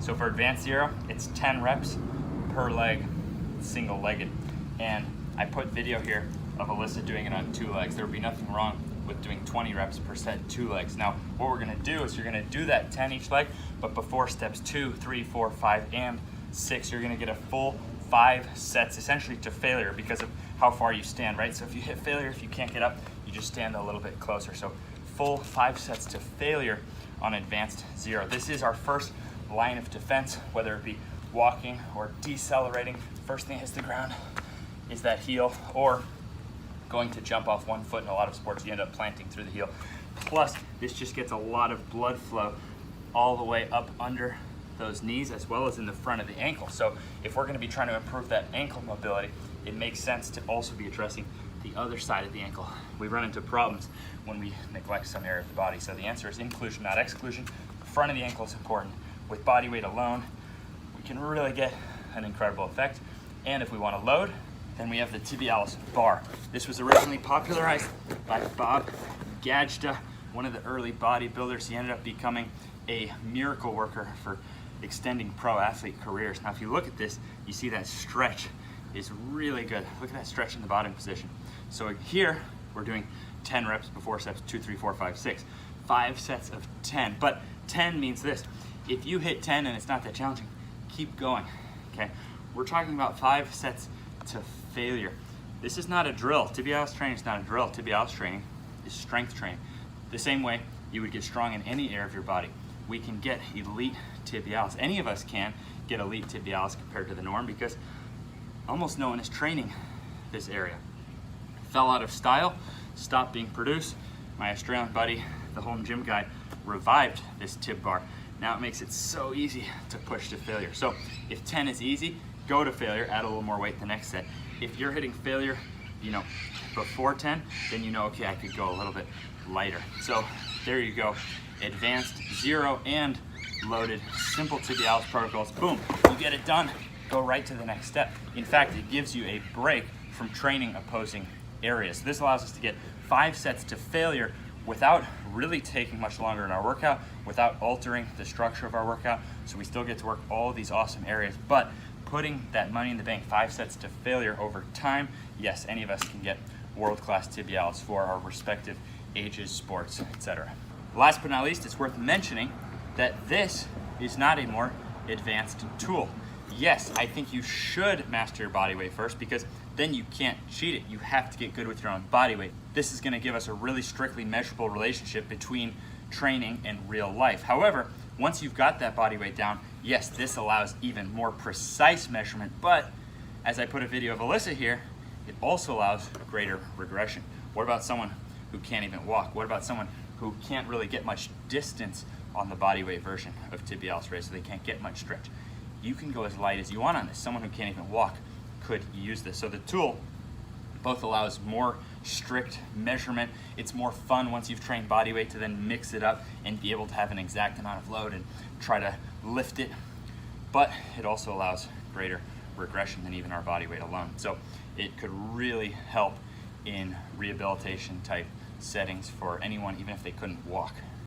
So for advanced zero, it's 10 reps per leg, single-legged. And I put video here of Alyssa doing it on 2 legs. There would be nothing wrong with doing 20 reps per set, 2 legs. Now, what we're gonna do is you're gonna do that 10 each leg, but before steps 2, 3, 4, 5, and 6, you're gonna get a full 5 sets, essentially to failure because of how far you stand, right? So if you hit failure, if you can't get up, you just stand a little bit closer. So full 5 sets to failure on advanced zero. This is our first line of defense, whether it be walking or decelerating. First thing that hits the ground is that heel, or going to jump off one foot. In a lot of sports, you end up planting through the heel. Plus, this just gets a lot of blood flow all the way up under those knees as well as in the front of the ankle. So if we're gonna be trying to improve that ankle mobility, it makes sense to also be addressing the other side of the ankle. We run into problems when we neglect some area of the body. So the answer is inclusion, not exclusion. The front of the ankle is important. With body weight alone, we can really get an incredible effect. And if we want to load, then we have the Tibialis bar. This was originally popularized by Bob Gajda, one of the early bodybuilders. He ended up becoming a miracle worker for extending pro athlete careers. Now, if you look at this, you see that stretch is really good. Look at that stretch in the bottom position. So here, we're doing 10 reps before steps 2, 3, 4, 5, 6. 5 sets of 10, but 10 means this. If you hit 10 and it's not that challenging, keep going, okay? We're talking about 5 sets to failure. This is not a drill. Tibialis training is not a drill. Tibialis training is strength training. The same way you would get strong in any area of your body. We can get elite tibialis. Any of us can get elite tibialis compared to the norm because almost no one is training this area. Fell out of style, stopped being produced. My Australian buddy, the home gym guy, revived this tib bar. Now it makes it so easy to push to failure. So if 10 is easy, go to failure, add a little more weight the next set. If you're hitting failure, before 10, then okay, I could go a little bit lighter. So there you go. Advanced zero and loaded simple tibialis protocols. Boom, you get it done. Go right to the next step. In fact, it gives you a break from training opposing areas. This allows us to get 5 sets to failure without really taking much longer in our workout, without altering the structure of our workout. So we still get to work all of these awesome areas, but putting that money in the bank, 5 sets to failure over time, yes, any of us can get world-class tibialis for our respective ages, sports, etc. Last but not least, it's worth mentioning that this is not a more advanced tool. Yes, I think you should master your body weight first because then you can't cheat it. You have to get good with your own body weight. This is gonna give us a really strictly measurable relationship between training and real life. However, once you've got that body weight down, yes, this allows even more precise measurement, but as I put a video of Alyssa here, it also allows greater regression. What about someone who can't even walk? What about someone who can't really get much distance on the body weight version of tibialis raise, so they can't get much stretch? You can go as light as you want on this. Someone who can't even walk could use this. So the tool both allows more strict measurement. It's more fun once you've trained body weight to then mix it up and be able to have an exact amount of load and try to lift it. But it also allows greater regression than even our body weight alone. So it could really help in rehabilitation type settings for anyone, even if they couldn't walk.